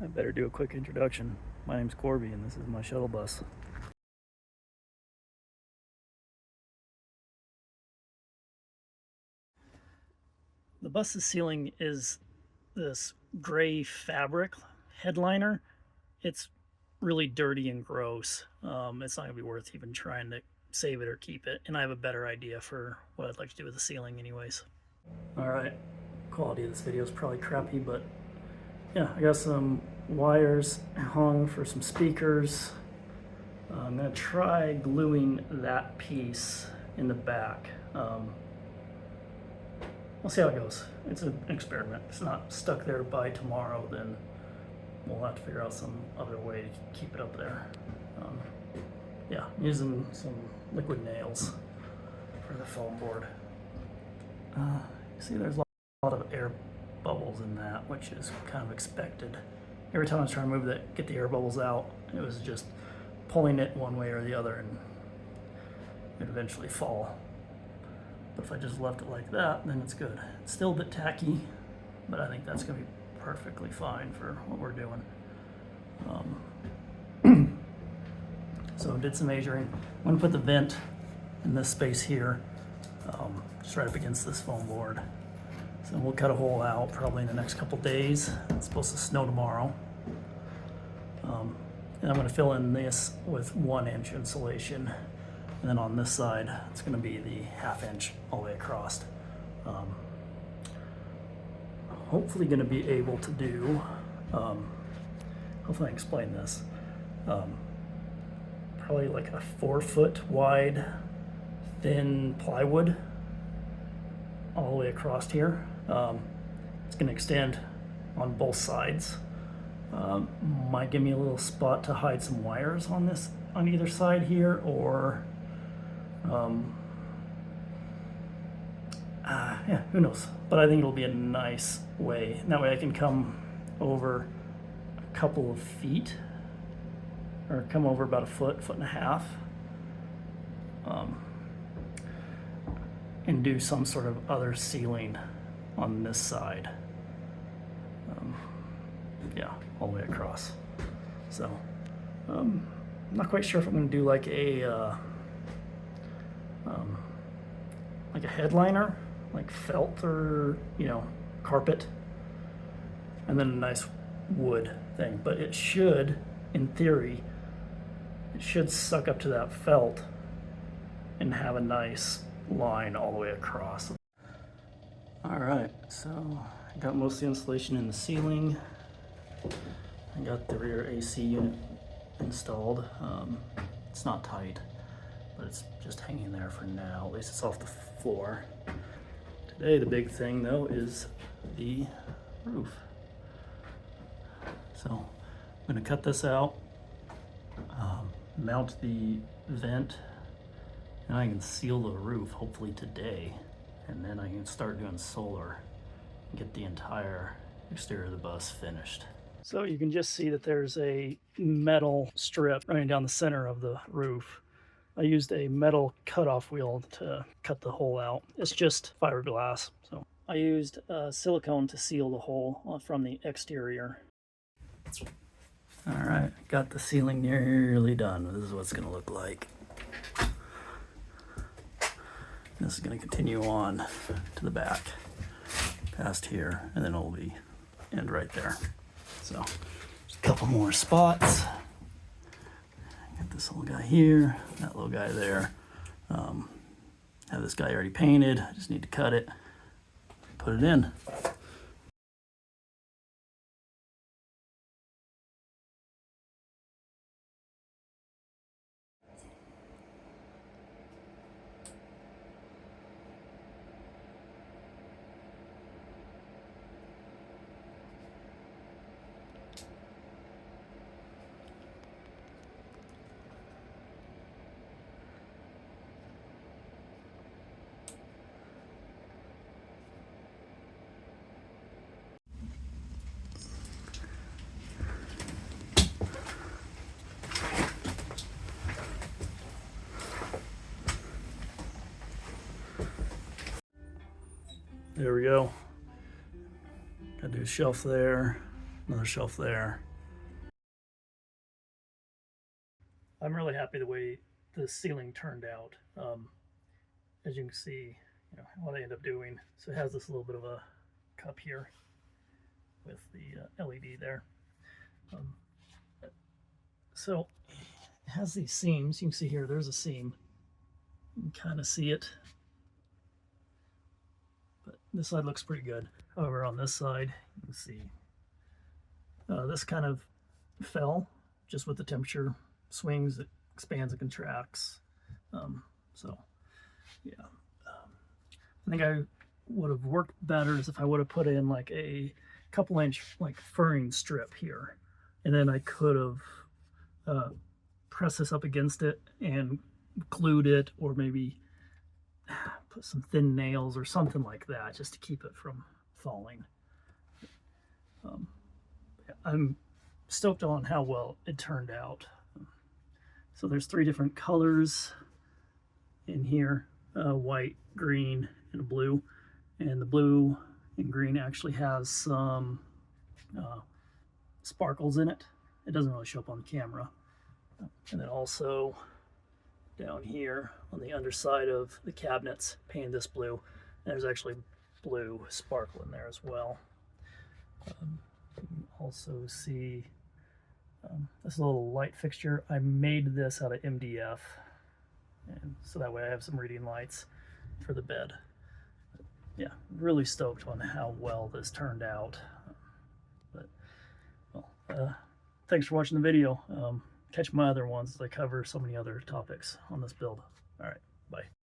I better do a quick introduction. My name's Corby and this is my shuttle bus. The bus's ceiling is this gray fabric headliner. It's really dirty and gross. It's not gonna be worth even trying to save it or keep it. And I have a better idea for what I'd like to do with the ceiling anyways. All right, quality of this video is probably crappy, but yeah, I got some wires hung for some speakers. I'm gonna try gluing that piece in the back. We'll see how it goes. It's an experiment. If it's not stuck there by tomorrow, then we'll have to figure out some other way to keep it up there. Yeah, using some liquid nails for the foam board. See, there's a lot of air bubbles in that, which is kind of expected. Every time I was trying to move that, get the air bubbles out, it was just pulling it one way or the other and it'd eventually fall. But if I just left it like that, then it's good. It's still a bit tacky, but I think that's gonna be perfectly fine for what we're doing. So I did some measuring. I'm gonna put the vent in this space here, just right up against this foam board. So we'll cut a hole out probably in the next couple days. It's supposed to snow tomorrow. And I'm gonna fill in this with 1 inch insulation. And then on this side, it's gonna be the 1/2 inch all the way across. Hopefully gonna be able to do, hopefully I can explain this. Probably like a 4-foot wide, thin plywood all the way across here. It's gonna extend on both sides. Might give me a little spot to hide some wires on this, on either side here, or yeah, who knows? But I think it'll be a nice way. And that way I can come over a couple of feet, or come over about a foot, 1.5 feet, and do some sort of other ceiling on this side. Yeah, all the way across. So, I'm not quite sure if I'm going to do like a headliner, like felt or, you know, carpet, and then a nice wood thing. But it should, in theory, it should suck up to that felt and have a nice line all the way across. All right, so I got most of the insulation in the ceiling. I got the rear AC unit installed. It's not tight, but it's just hanging there for now. At least it's off the floor. Today, the big thing though is the roof. So I'm gonna cut this out, mount the vent, and I can seal the roof hopefully today. And then I can start doing solar and get the entire exterior of the bus finished. So you can just see that there's a metal strip running down the center of the roof. I used a metal cutoff wheel to cut the hole out. It's just fiberglass. So I used silicone to seal the hole from the exterior. All right, got the ceiling nearly done. This is what it's gonna look like. This is gonna continue on to the back, past here, and then it'll be end right there. So just a couple more spots. Got this little guy here, that little guy there. Have this guy already painted. I just need to cut it, put it in. There we go. Gotta do a shelf there, another shelf there. I'm really happy the way the ceiling turned out. As you can see, what I end up doing. So it has this little bit of a cup here with the LED there. So it has these seams. You can see here, there's a seam. You can kind of see it. But this side looks pretty good. However, on this side, you can see this kind of fell just with the temperature swings. It expands and contracts. So, yeah. I think I would have worked better is if I would have put in like a couple inch like furring strip here. And then I could have pressed this up against it and glued it, or maybe put some thin nails or something like that just to keep it from falling. I'm stoked on how well it turned out. So there's 3 different colors in here, white, green, and blue. And the blue and green actually has some sparkles in it. It doesn't really show up on camera. And then also down here on the underside of the cabinets, painted this blue. There's actually blue sparkle in there as well. You can also see this little light fixture. I made this out of MDF, and so that way I have some reading lights for the bed. Yeah, really stoked on how well this turned out. But well, thanks for watching the video. Catch my other ones as I cover so many other topics on this build. All right, bye.